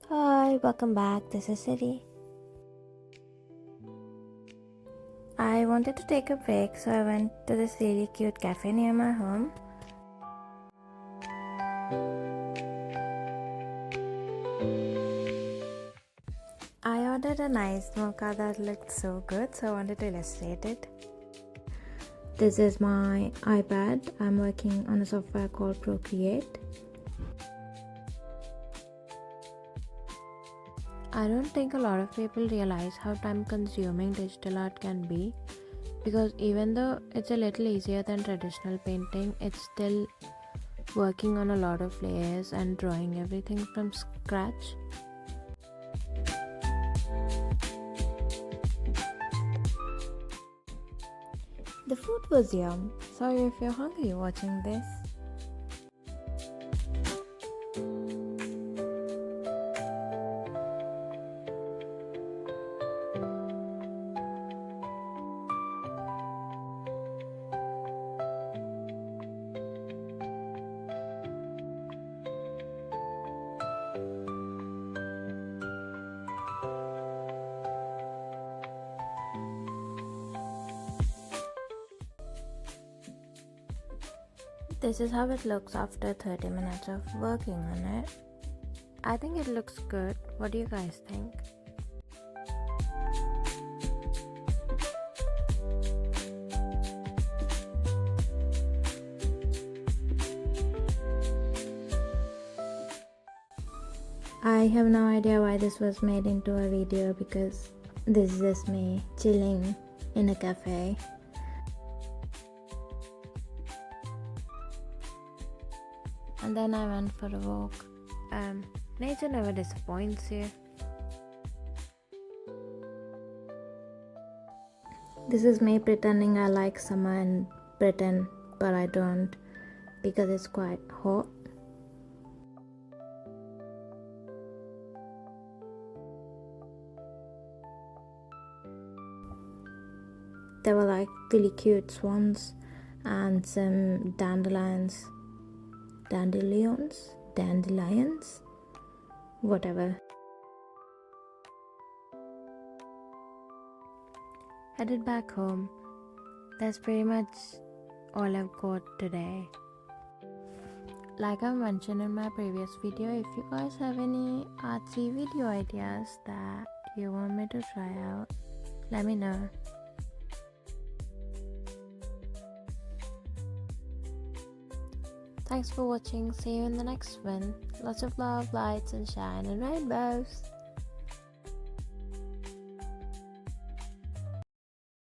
Hi, welcome back. This is City. I wanted to take a break, so I went to this really cute cafe near my home. I ordered a nice mocha that looked so good, so I wanted to illustrate it. This is my iPad. I'm working on a software called Procreate. I don't think a lot of people realize how time-consuming digital art can be, because even though it's a little easier than traditional painting, it's still working on a lot of layers and drawing everything from scratch. The food was yum. Sorry if you're hungry watching this. This is how it looks after 30 minutes of working on it. I think it looks good. What do you guys think? I have no idea why this was made into a video, because this is just me chilling in a cafe. And then I went for a walk. Nature never disappoints you. This is me pretending I like summer in Britain, but I don't, because it's quite hot. There were like really cute swans and some dandelions, whatever. Headed back home. That's pretty much all I've got today. Like I mentioned in my previous video, if you guys have any artsy video ideas that you want me to try out, let me know. Thanks for watching. See you in the next one. Lots of love, light, sunshine, and rainbows.